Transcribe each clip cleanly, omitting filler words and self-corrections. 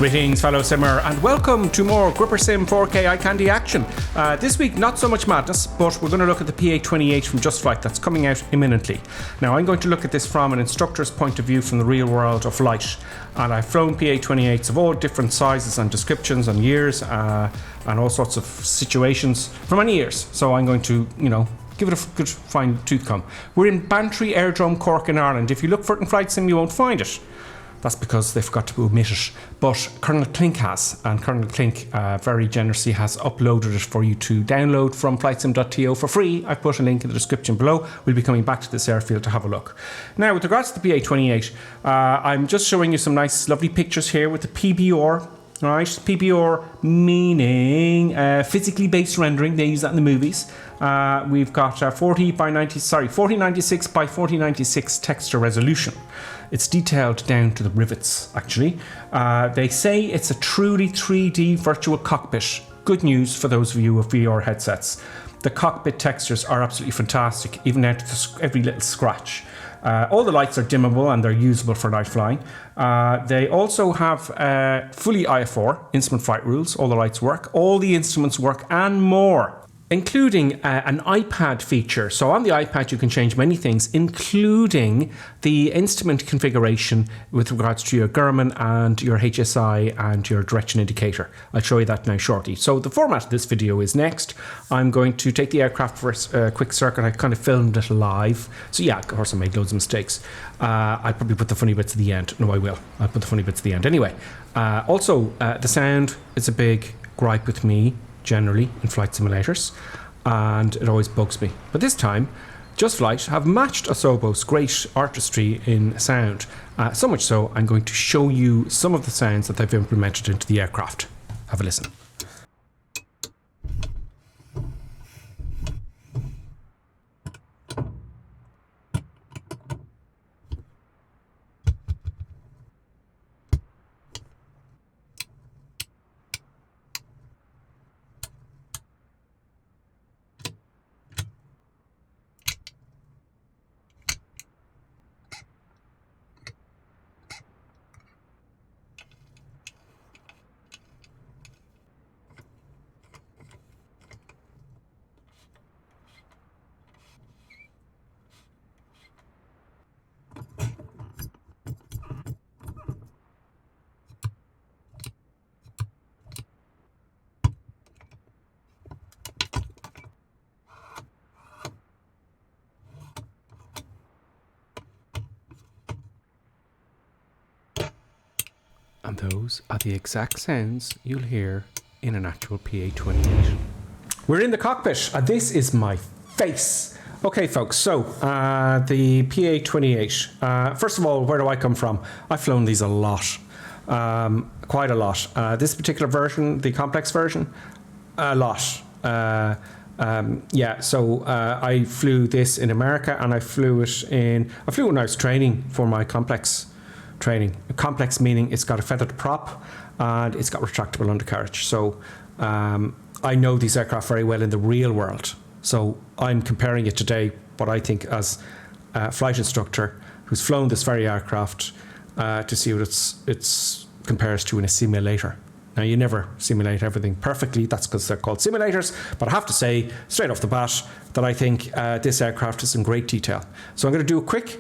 Greetings fellow simmer and welcome to more Gripper Sim 4K eye candy action. This week not so much madness, but we're going to look at the PA-28 from JustFlight that's coming out imminently. Now I'm going to look at this from an instructor's point of view from the real world of flight, and I've flown PA-28s of all different sizes and descriptions and years and all sorts of situations for many years. So I'm going to, give it a good fine tooth comb. We're in Bantre Aerodrome, Cork in Ireland. If you look for it in Flight Sim you won't find it. That's because they forgot to omit it. But Colonel Clink has, and Colonel Clink very generously has uploaded it for you to download from flightsim.to for free. I've put a link in the description below. We'll be coming back to this airfield to have a look. Now, with regards to the PA-28, I'm just showing you some nice, lovely pictures here with the PBR. Right, PBR meaning physically based rendering. They use that in the movies. We've got 4096 by 4096 texture resolution. It's detailed down to the rivets, actually. They say it's a truly 3D virtual cockpit. Good news for those of you with VR headsets. The cockpit textures are absolutely fantastic, even down to every little scratch. All the lights are dimmable and they're usable for night flying. They also have fully IFR, instrument flight rules. All the lights work, all the instruments work, and more, including an iPad feature. So on the iPad you can change many things, including the instrument configuration with regards to your Garmin and your HSI and your direction indicator. I'll show you that now shortly. So the format of this video is next. I'm going to take the aircraft for a quick circuit. I kind of filmed it live. So yeah, of course I made loads of mistakes. I'll probably put the funny bits at the end. No, I will. I'll put the funny bits at the end. Anyway, also the sound is a big gripe with me generally in flight simulators, and it always bugs me. But this time, JustFlight have matched Asobo's great artistry in sound. So much so, I'm going to show you some of the sounds that they've implemented into the aircraft. Have a listen. And those are the exact sounds you'll hear in an actual PA-28. We're in the cockpit, and this is my face. Okay, folks, so the PA-28. First of all, where do I come from? I've flown these a lot, quite a lot. This particular version, the complex version, a lot. I flew this in America, and I flew it when I was training for my complex training. Complex meaning it's got a feathered prop and it's got retractable undercarriage. So I know these aircraft very well in the real world. So I'm comparing it today, what I think as a flight instructor who's flown this very aircraft to see what it's compares to in a simulator. Now you never simulate everything perfectly, that's because they're called simulators, but I have to say straight off the bat that I think this aircraft is in great detail. So I'm going to do a quick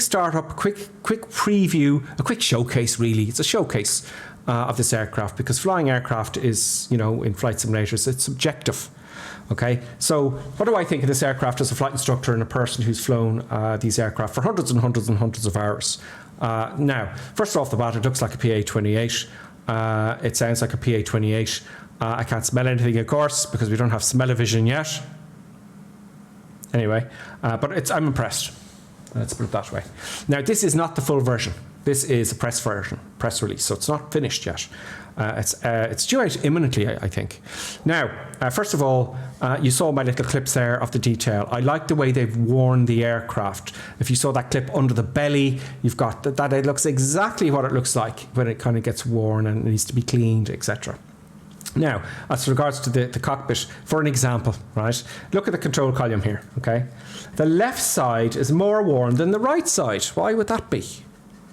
startup, quick preview, a quick showcase really. It's a showcase of this aircraft, because flying aircraft is, in flight simulators, it's subjective. Okay, so what do I think of this aircraft as a flight instructor and a person who's flown these aircraft for hundreds and hundreds and hundreds of hours? Now, first off the bat, it looks like a PA-28. It sounds like a PA-28. I can't smell anything, of course, because we don't have smell-o-vision yet. Anyway, but I'm impressed. Let's put it that way. Now, this is not the full version. This is a press version, press release, so it's not finished yet. It's due out imminently, I think. Now, first of all, you saw my little clips there of the detail. I like the way they've worn the aircraft. If you saw that clip under the belly, you've got that. It looks exactly what it looks like when it kind of gets worn and it needs to be cleaned, etc. Now, as regards to the cockpit, for an example, right? Look at the control column here, okay? The left side is more worn than the right side. Why would that be?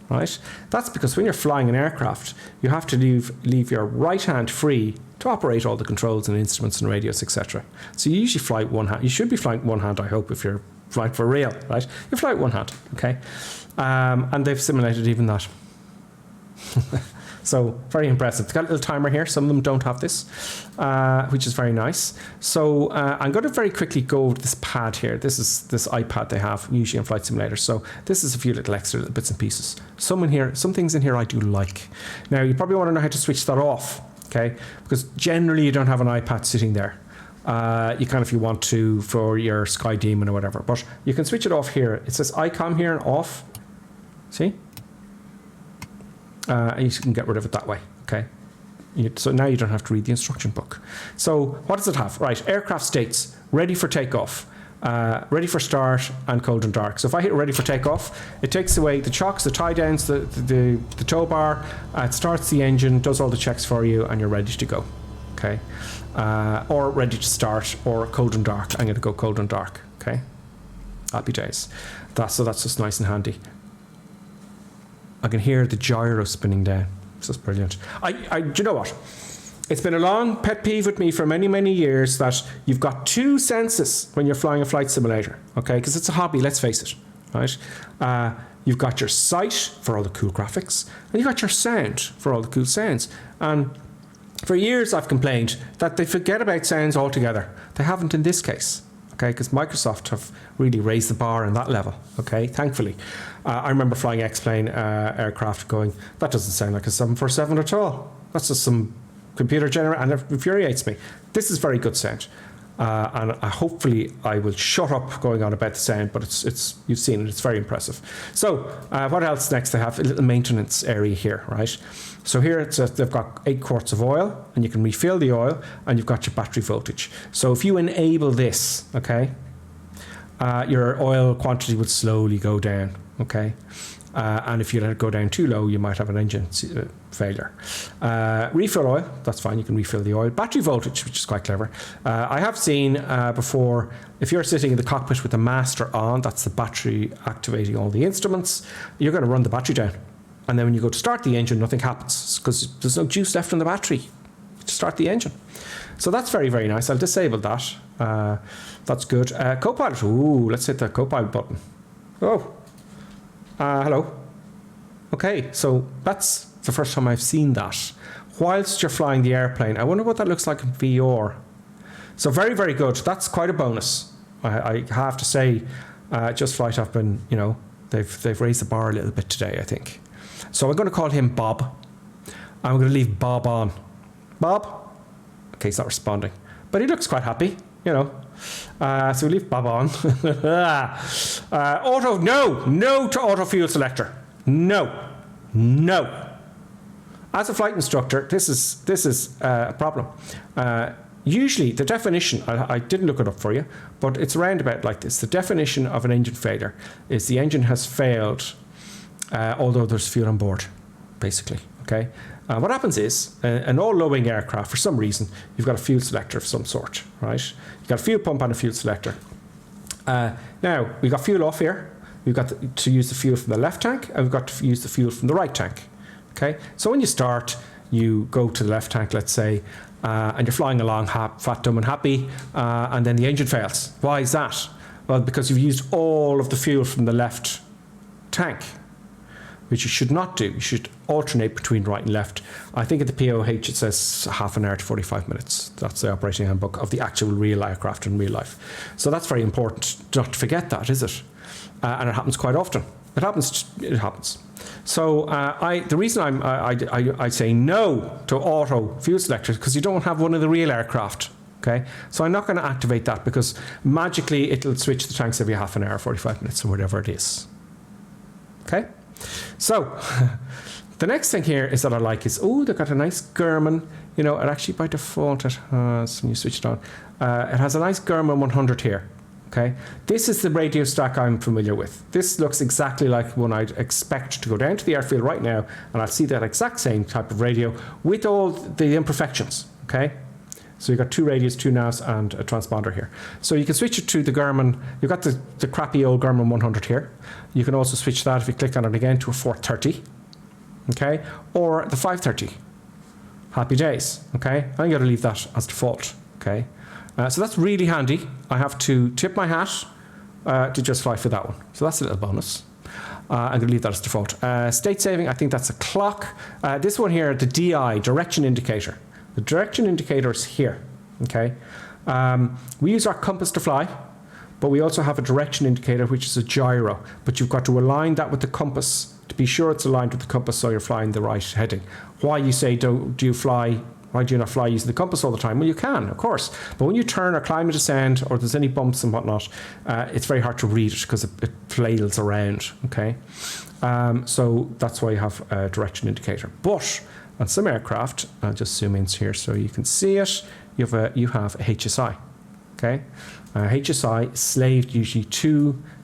right? That's because when you're flying an aircraft, you have to leave your right hand free to operate all the controls and instruments and radios, etc. So you usually fly with one hand. You should be flying one hand, I hope, if you're flying for real, right? You fly with one hand, okay? And they've simulated even that. So very impressive. It's got a little timer here. Some of them don't have this, which is very nice. So I'm going to very quickly go over this pad here. This is this iPad they have usually in flight simulators. So this is a few little extra little bits and pieces. Some things in here I do like. Now you probably want to know how to switch that off, okay? Because generally you don't have an iPad sitting there. You can if you want to for your Sky Demon or whatever, but you can switch it off here. It says ICOM here and off. See? And you can get rid of it that way, okay? So now you don't have to read the instruction book. So what does it have? Right, aircraft states, ready for takeoff, ready for start, and cold and dark. So if I hit ready for takeoff, it takes away the chocks, the tie downs, the tow bar, it starts the engine, does all the checks for you, and you're ready to go, okay? Or ready to start, or cold and dark. I'm going to go cold and dark, okay? Happy days. So that's just nice and handy. I can hear the gyro spinning down. This is brilliant. Do you know what? It's been a long pet peeve with me for many, many years that you've got two senses when you're flying a flight simulator, okay? Because it's a hobby, let's face it, right? You've got your sight for all the cool graphics, and you've got your sound for all the cool sounds. And for years I've complained that they forget about sounds altogether. They haven't in this case. Okay, because Microsoft have really raised the bar on that level, okay, thankfully. I remember flying X-plane aircraft going, that doesn't sound like a 747 at all. That's just some computer generator, and it infuriates me. This is very good sound. And hopefully I will shut up going on about the sound, but it's you've seen it, it's very impressive. So what else next? They have a little maintenance area here, right? So here they've got 8 quarts of oil, and you can refill the oil, and you've got your battery voltage. So if you enable this, okay, your oil quantity would slowly go down, okay? And if you let it go down too low, you might have an engine failure. Refill oil, that's fine, you can refill the oil. Battery voltage, which is quite clever. I have seen before, if you're sitting in the cockpit with the master on, that's the battery activating all the instruments, you're going to run the battery down. And then when you go to start the engine, nothing happens because there's no juice left in the battery to start the engine. So that's very, very nice. I'll disable that. That's good. Copilot, ooh, let's hit the Copilot button. Oh. Hello. Okay, so that's the first time I've seen that. Whilst you're flying the airplane, I wonder what that looks like in VR. So very, very good. That's quite a bonus. I have to say, JustFlight have been, you know, they've raised the bar a little bit today, I think. So I'm going to call him Bob. I'm going to leave Bob on. Bob? Okay, he's not responding. But he looks quite happy, you know. So we leave Bob on. Auto, no to auto fuel selector. No. As a flight instructor, this is a problem. Usually the definition, I didn't look it up for you, but it's around about like this. The definition of an engine failure is the engine has failed, although there's fuel on board, basically, okay? What happens is, an all-low-wing aircraft, for some reason, you've got a fuel selector of some sort, right? You've got a fuel pump and a fuel selector. Now, we've got fuel off here. We've got to use the fuel from the left tank, and we've got to use the fuel from the right tank, okay? So when you start, you go to the left tank, let's say, and you're flying along fat, dumb and happy, and then the engine fails. Why is that? Well, because you've used all of the fuel from the left tank, which you should not do. You should alternate between right and left. I think at the POH it says half an hour to 45 minutes. That's the operating handbook of the actual real aircraft in real life. So that's very important not to forget that, is it? And it happens quite often. It happens. So the reason I say no to auto fuel selectors because you don't have one of the real aircraft. Okay, so I'm not going to activate that because magically it'll switch the tanks every half an hour, 45 minutes, or whatever it is. Okay. So, the next thing here is that I like is, oh, they've got a nice Garmin, you know, and actually by default it has, when you switch it on, it has a nice Garmin 100 here, okay? This is the radio stack I'm familiar with. This looks exactly like one I'd expect to go down to the airfield right now, and I'll see that exact same type of radio with all the imperfections, okay? So you've got 2 radios, 2 navs, and a transponder here. So you can switch it to the Garmin. You've got the crappy old Garmin 100 here. You can also switch that, if you click on it again, to a 430, okay, or the 530. Happy days, okay. I'm going to leave that as default, okay. So that's really handy. I have to tip my hat to JustFlight for that one. So that's a little bonus. I'm going to leave that as default. State saving, I think that's a clock. This one here, the DI, direction indicator. The direction indicator is here, okay? We use our compass to fly, but we also have a direction indicator, which is a gyro. But you've got to align that with the compass to be sure it's aligned with the compass so you're flying the right heading. Why you say, why do you not fly using the compass all the time? Well, you can, of course. But when you turn or climb or descend, or there's any bumps and whatnot, it's very hard to read it because it flails around, okay? So that's why you have a direction indicator. But on some aircraft, I'll just zoom in here so you can see it, you have a HSI, okay? HSI is slaved usually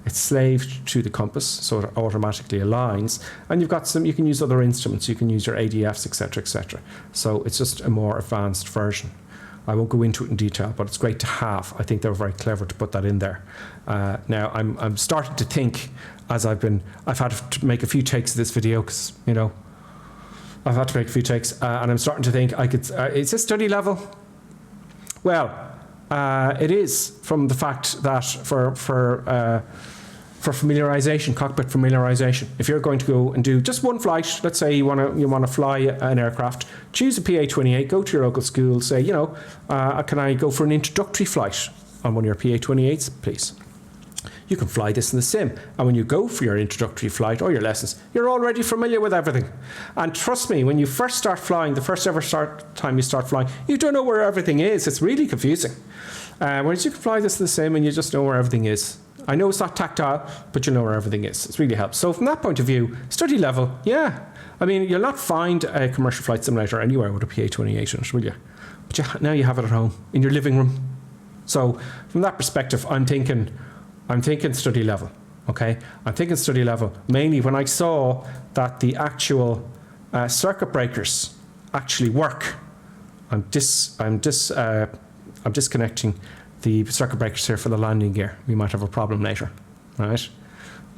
it's slaved to the compass, so it automatically aligns. And you've got you can use other instruments, you can use your ADFs, etc., etc. So it's just a more advanced version. I won't go into it in detail, but it's great to have. I think they were very clever to put that in there. Now I'm starting to think, as I've had to make a few takes of this video because, you know, I've had to make a few takes, and I'm starting to think I could. Is this study level? Well, it is, from the fact that for familiarization, cockpit familiarization. If you're going to go and do just one flight, let's say you want to fly an aircraft, choose a PA-28, go to your local school, say, you know, can I go for an introductory flight on one of your PA-28s, please? You can fly this in the sim, and when you go for your introductory flight or your lessons, you're already familiar with everything. And trust me, when you first start flying, the first ever time you start flying, you don't know where everything is. It's really confusing. Whereas you can fly this in the sim and you just know where everything is. I know it's not tactile, but you know where everything is. It really helps. So from that point of view, study level, yeah. I mean, you'll not find a commercial flight simulator anywhere with a PA-28 in it, will you? But now you have it at home, in your living room. So from that perspective, I'm thinking study level, okay? I'm thinking study level, mainly when I saw that the actual circuit breakers actually work. I'm disconnecting the circuit breakers here for the landing gear. We might have a problem later, right?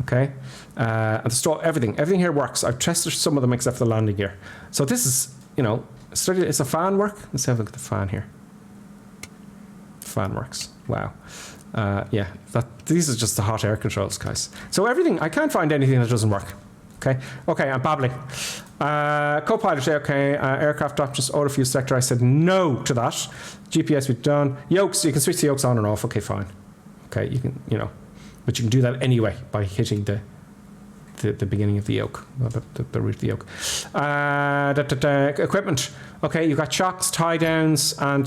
Okay, and everything here works. I've tested some of them except for the landing gear. So this is, you know, it's a fan work. Let's have a look at the fan here. Fan works. Wow. Yeah, these are just the hot air controls, guys. So everything, I can't find anything that doesn't work. Okay, I'm babbling. Co-pilot, okay, aircraft options, auto fuse sector, I said no to that. GPS we've done. Yokes, you can switch the yokes on and off, okay, fine. Okay, you can, you know, but you can do that anyway by hitting the beginning of the yoke, the root of the yoke. Equipment, okay, you've got shocks, tie downs, and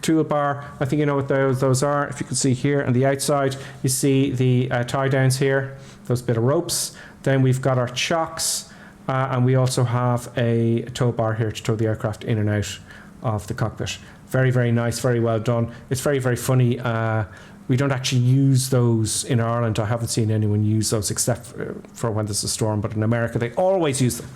toolbar. I think you know what those are. If you can see here on the outside, you see the tie downs here, those bit of ropes. Then we've got our chocks, and we also have a tow bar here to tow the aircraft in and out of the cockpit. Very, very nice, very well done. It's very, very funny. We don't actually use those in Ireland. I haven't seen anyone use those except for when there's a storm, but in America they always use them,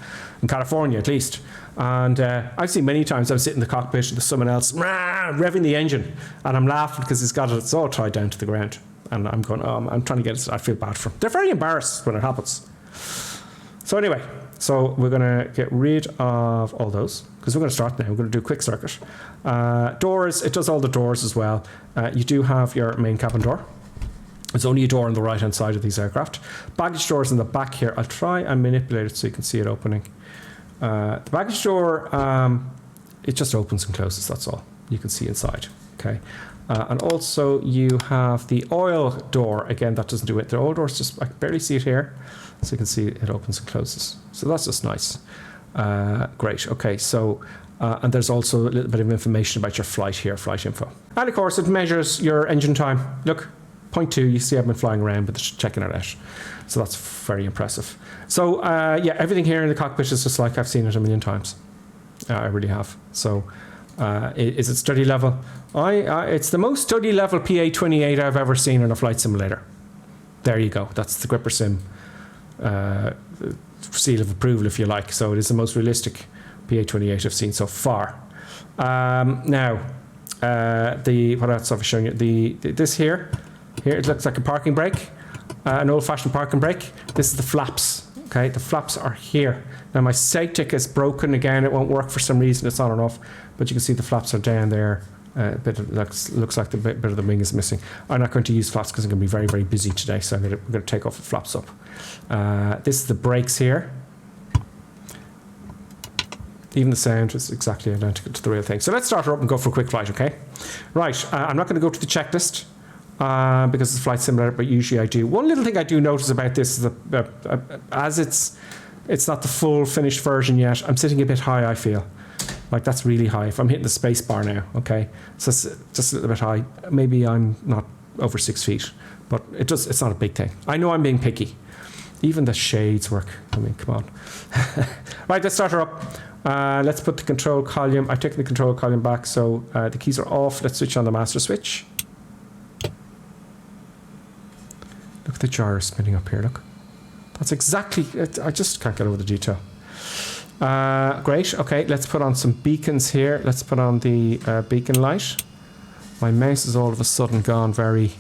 in California at least. And I've seen many times I'm sitting in the cockpit and there's someone else revving the engine, and I'm laughing because it's all tied down to the ground. And I'm going, I'm trying to get it, I feel bad for them. They're very embarrassed when it happens. So anyway, so we're going to get rid of all those because we're going to start now. We're going to do a quick circuit. Doors, it does all the doors as well. You do have your main cabin door. There's only a door on the right hand side of these aircraft. Baggage doors in the back here. I'll try and manipulate it so you can see it opening. The baggage door, it just opens and closes, that's all. You can see inside, okay? And also you have the oil door. Again, that doesn't do it. The oil door is just, I can barely see it here. So you can see it opens and closes. So that's just nice. Great, okay, so, and there's also a little bit of information about your flight here, flight info. And of course it measures your engine time. Look, 0.2, you see I've been flying around with checking it out. So that's very impressive. So yeah, everything here in the cockpit is just like I've seen it a million times. I really have. So is it study level? It's the most study level PA-28 I've ever seen in a flight simulator. There you go, that's the Gripper Sim seal of approval, if you like. So it is the most realistic PA-28 I've seen so far. Now, what else have I shown you? This here it looks like a parking brake, an old-fashioned parking brake. This is the flaps. Okay, the flaps are here. Now my sightic is broken again. It won't work for some reason. It's on and off, but you can see the flaps are down there. A bit of, looks like the bit of the wing is missing. I'm not going to use flaps because I'm going to be very, very busy today, so we're going to take off the flaps up. This is the brakes here. Even the sound is exactly identical to the real thing. So let's start her up and go for a quick flight, okay? Right, I'm not going to go to the checklist because it's a flight simulator, but usually I do. One little thing I do notice about this is that as it's not the full finished version yet, I'm sitting a bit high, I feel. Like that's really high. If I'm hitting the space bar now, okay? So it's just a little bit high. Maybe I'm not over 6 feet, but it's not a big thing. I know I'm being picky. Even the shades work. I mean, come on. Right, let's start her up. Let's put the control column. I've taken the control column back, so the keys are off. Let's switch on the master switch. Look at the gyro spinning up here, look. That's exactly, I just can't get over the detail. Great, okay, let's put on some beacons here. Let's put on the beacon light. My mouse is all of a sudden gone very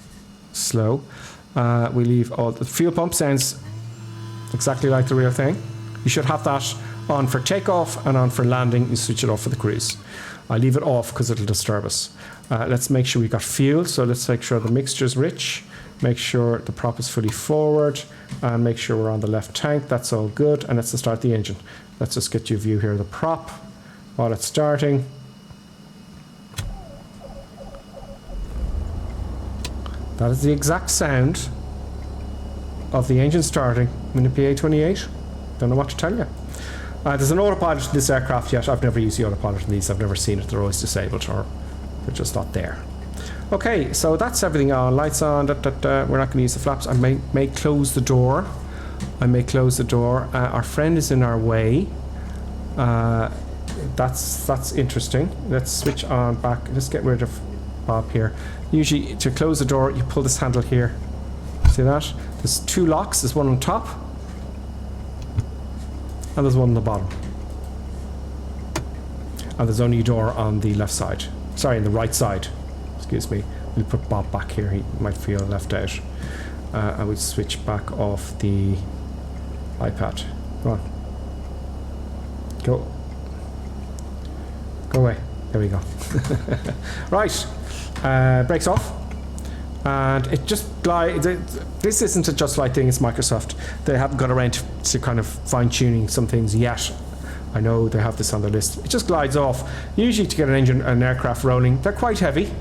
slow. We leave all, the fuel pump sounds exactly like the real thing. You should have that on for takeoff and on for landing. You switch it off for the cruise. I leave it off because it'll disturb us. Let's make sure we got fuel, so let's make sure the mixture is rich. Make sure the prop is fully forward and make sure we're on the left tank. That's all good. And let's start the engine. Let's just get you a view here of the prop while it's starting. That is the exact sound of the engine starting in the PA-28. Don't know what to tell you. There's an autopilot in this aircraft yet. I've never used the autopilot in these. I've never seen it. They're always disabled or they're just not there. Okay, so that's everything on. Lights on. We're not going to use the flaps. I may close the door. I may close the door. Our friend is in our way. That's interesting. Let's switch on back. Let's get rid of Bob here. Usually, to close the door, you pull this handle here. See that? There's two locks. There's one on top, and there's one on the bottom. And there's only a door on the left side. Sorry, on the right side. Excuse me. We'll put Bob back here. He might feel left out. I would switch back off the iPad. Go on. Go away. There we go. Right. Brakes off. And it just glides. This isn't a Just Flight thing, it's Microsoft. They haven't got around to kind of fine-tuning some things yet. I know they have this on their list. It just glides off. Usually to get an aircraft rolling, they're quite heavy.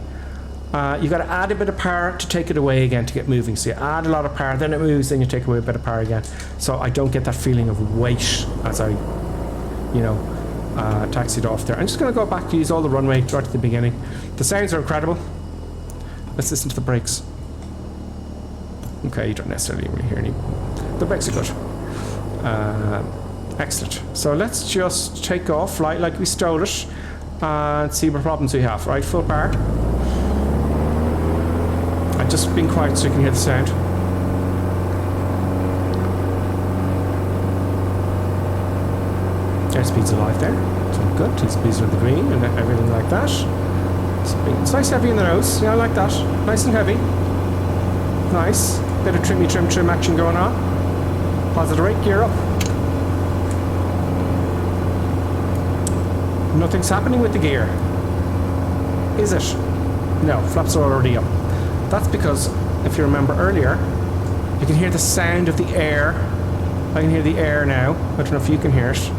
You've got to add a bit of power to take it away again to get moving. So you add a lot of power, then it moves, then you take away a bit of power again. So I don't get that feeling of weight as I, taxied off there. I'm just going to go back to use all the runway right at the beginning. The sounds are incredible. Let's listen to the brakes. Okay, you don't necessarily really hear any. The brakes are good. Excellent. So let's just take off, fly like we stole it, and see what problems we have. Right, full power. I've just been quiet so you can hear the sound. Airspeed's alive there. It's all good. He's busy with the green and everything like that. It's nice heavy in the nose. Yeah, I like that. Nice and heavy. Nice. Bit of trim action going on. Positive rate, gear up. Nothing's happening with the gear. Is it? No, flaps are already up. That's because, if you remember earlier, you can hear the sound of the air. I can hear the air now. I don't know if you can hear it.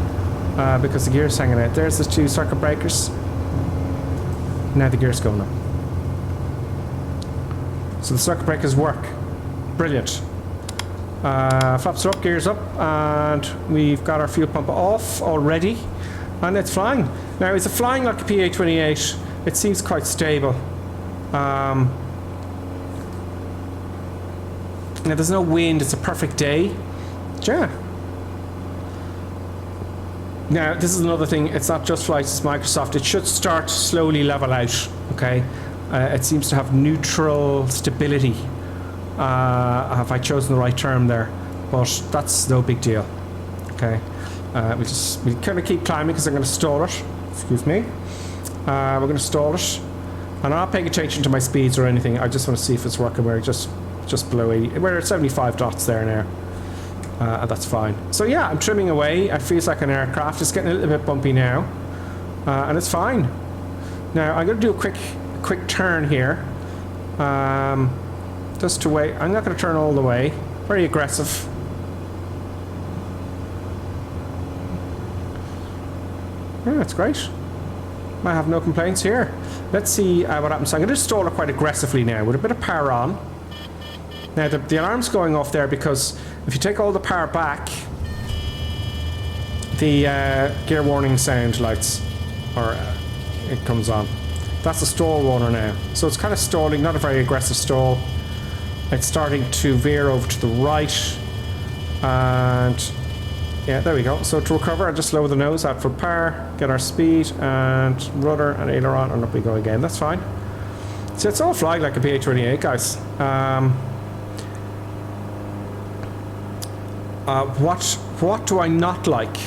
Because the gear's hanging out. There's the two circuit breakers. Now the gear's going up. So the circuit breakers work. Brilliant. Flaps are up, gears up, and we've got our fuel pump off already. And it's flying. Now, is it flying like a PA-28? It seems quite stable. Now, there's no wind. It's a perfect day. Yeah. Now, this is another thing. It's not just flights, it's Microsoft. It should start to slowly level out, okay? It seems to have neutral stability. Have I chosen the right term there? But that's no big deal, okay? We kind of keep climbing because I'm going to stall it. Excuse me. We're going to stall it. And I'm not paying attention to my speeds or anything. I just want to see if it's working. We're just below 80. We're at 75 knots there now. And that's fine. So yeah, I'm trimming away. It feels like an aircraft. It's getting a little bit bumpy now. And it's fine. Now, I'm going to do a quick turn here. Just to wait. I'm not going to turn all the way. Very aggressive. Yeah, that's great. I have no complaints here. Let's see what happens. I'm going to stall it quite aggressively now with a bit of power on. Now the alarm's going off there because if you take all the power back, the gear warning sound lights, or it comes on. That's a stall warner now. So it's kind of stalling, not a very aggressive stall. It's starting to veer over to the right. And yeah, there we go. So to recover, I just lower the nose out for power, get our speed and rudder and aileron, and up we go again. That's fine. So it's all flying like a PA-28, guys. What do I not like?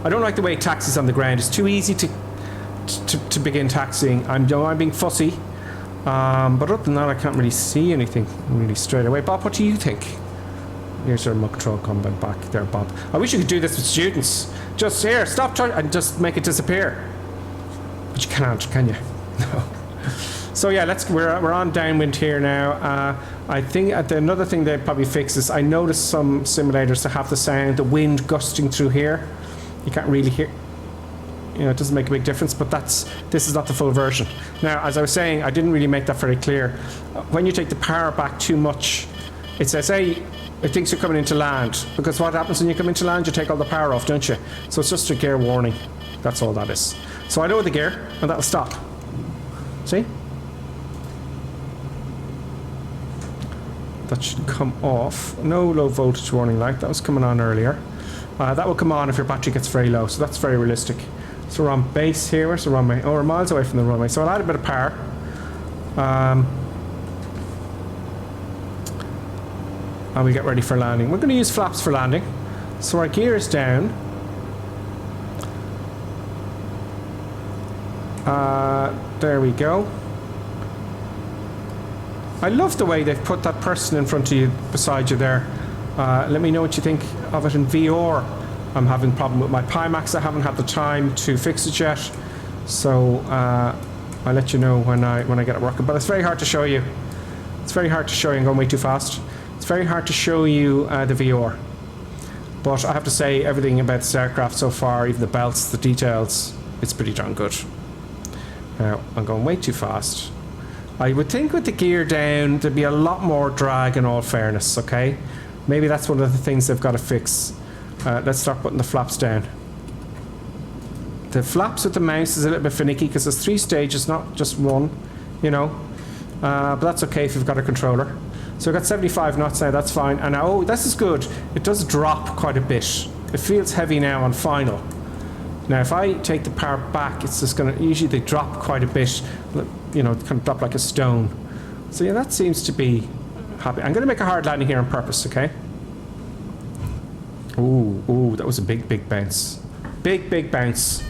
I don't like the way it taxis on the ground. It's too easy to begin taxiing. I'm being fussy. But other than that, I can't really see anything really straight away. Bob, what do you think? Here's our remote control coming back there, Bob. I wish you could do this with students. Just here, stop trying and just make it disappear. But you can't, can you? No. So yeah, we're on downwind here now. I think another thing they'd probably fix is I noticed some simulators to have the sound, the wind gusting through here. You can't really hear. You know, it doesn't make a big difference, but this is not the full version. Now, as I was saying, I didn't really make that very clear. When you take the power back too much, it says, hey, it thinks you're coming into land. Because what happens when you come into land, you take all the power off, don't you? So it's just a gear warning. That's all that is. So I lower the gear, and that'll stop. See? That should come off. No low voltage warning light. That was coming on earlier. That will come on if your battery gets very low. So that's very realistic. So we're on base here. Where's the runway? Oh, we're miles away from the runway. So I'll add a bit of power. And we get ready for landing. We're going to use flaps for landing. So our gear is down. There we go. I love the way they've put that person in front of you, beside you there. Let me know what you think of it in VR. I'm having a problem with my Pimax. I haven't had the time to fix it yet. So I'll let you know when I get it working. But it's very hard to show you. It's very hard to show you. I'm going way too fast. It's very hard to show you the VR. But I have to say, everything about this aircraft so far, even the belts, the details, it's pretty darn good. Now, I'm going way too fast. I would think with the gear down, there'd be a lot more drag in all fairness, okay? Maybe that's one of the things they've got to fix. Let's start putting the flaps down. The flaps with the mouse is a little bit finicky because there's 3 stages, not just one, you know. But that's okay if you've got a controller. So I've got 75 knots now, that's fine. And now, oh, this is good. It does drop quite a bit. It feels heavy now on final. Now, if I take the power back, it's just going to, usually they drop quite a bit. You know, kind of drop like a stone. So yeah, that seems to be happy. I'm going to make a hard landing here on purpose, okay? Ooh, that was a big bounce. Big bounce.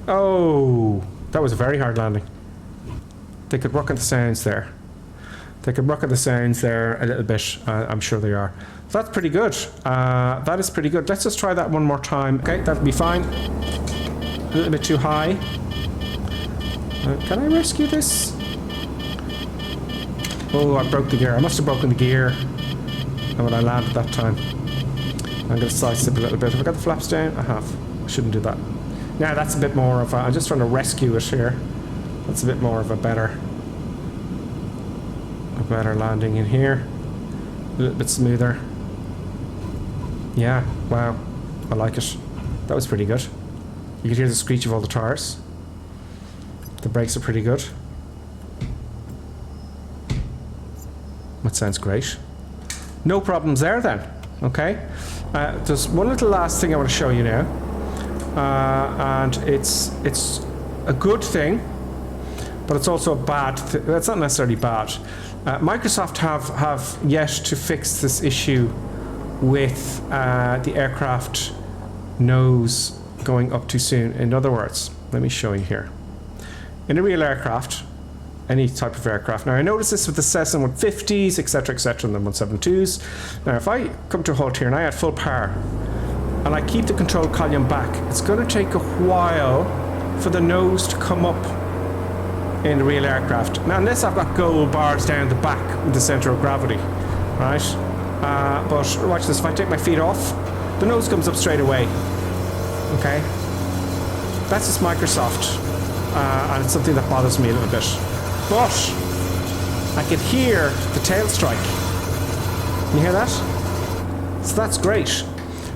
Oh, that was a very hard landing. They could work on the sounds there. They could work on the sounds there a little bit. I'm sure they are. So that's pretty good. That is pretty good. Let's just try that one more time. Okay, that'll be fine. A little bit too high. Can I rescue this? Oh, I broke the gear. I must have broken the gear when I landed that time. I'm going to side step a little bit. Have I got the flaps down? I have. I shouldn't do that. Now that's a bit more of a... I'm just trying to rescue it here. That's a bit more of a better landing in here. A little bit smoother. Yeah, wow. I like it. That was pretty good. You could hear the screech of all the tires. The brakes are pretty good. That sounds great. No problems there then. Okay. There's one little last thing I want to show you now. And it's a good thing, but it's also a bad thing. It's not necessarily bad. Microsoft have yet to fix this issue with the aircraft nose going up too soon. In other words, let me show you here. in a real aircraft, any type of aircraft. Now I noticed this with the Cessna 150s, etc., and the 172s. Now if I come to a halt here and I add full power, and I keep the control column back, it's going to take a while for the nose to come up in the real aircraft. Now unless I've got gold bars down the back with the centre of gravity, right? But watch this, if I take my feet off, the nose comes up straight away. Okay? That's just Microsoft, and it's something that bothers me a little bit. But I can hear the tail strike. You hear that? So that's great.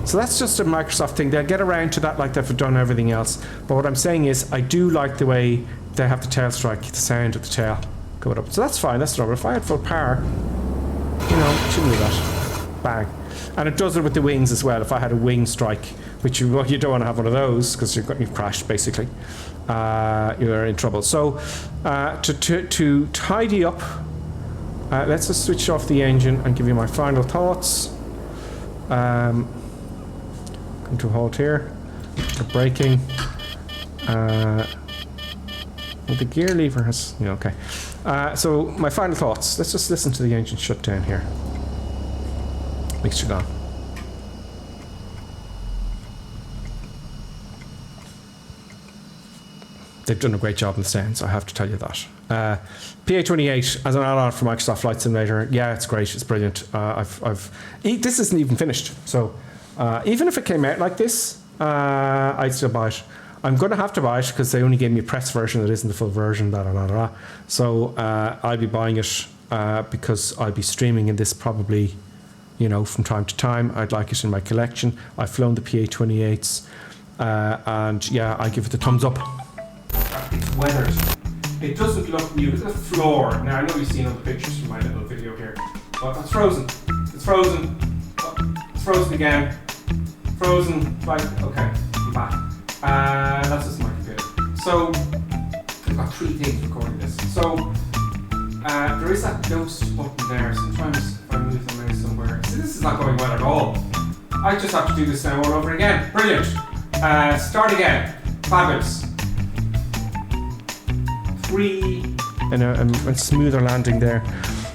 So that's just a Microsoft thing. They'll get around to that like they've done everything else. But what I'm saying is I do like the way they have the tail strike, the sound of the tail going up. So that's fine, that's normal. If I had full power, you know, it shouldn't do that. Bang. And it does it with the wings as well. If I had a wing strike, which you don't want to have one of those because you've crashed basically. You're in trouble. So to tidy up, let's just switch off the engine and give you my final thoughts. Come to a halt here. The braking. The gear lever has. Yeah, okay. So my final thoughts. Let's just listen to the engine shut down here. Mixture gone. They've done a great job in the sounds, I have to tell you that. PA-28 as an add-on for Microsoft Flight Simulator, yeah, it's great, it's brilliant. This isn't even finished, so even if it came out like this, I'd still buy it. I'm going to have to buy it because they only gave me a press version that isn't the full version, So I'll be buying it because I'll be streaming in this probably, you know, from time to time. I'd like it in my collection. I've flown the PA-28s, and yeah, I give it the thumbs up. It's weathered. It doesn't look new. Look at the floor. Now I know you've seen all the pictures from my little video here, but it's frozen. It's frozen. Oh, it's frozen again. Frozen. Right. Okay. I'm back. That's just my computer. So I've got 3 things recording this. So there is that notes button there. Sometimes if I move the mouse somewhere, see, this is not going well at all. I just have to do this now all over again. Brilliant. Start again. Fabulous. 3 and a smoother landing there.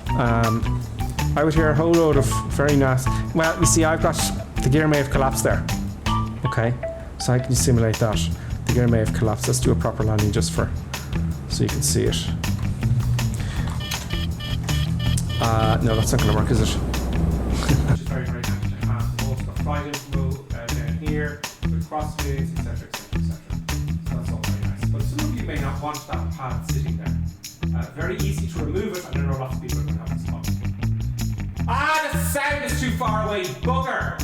I would hear a whole load of very nice. Well, you see, I've got the gear may have collapsed there. Okay, so I can simulate that. The gear may have collapsed. Let's do a proper landing just for so you can see it. No, that's not going to work, is it? Which is very, very handy to have. We've also got flight info down here with crossfades, etc., etc., etc. So that's all very nice. But some of you may not want that pad sitting there. Very easy to remove it, and I know lots of people are going to have this problem. The sound is too far away, bugger!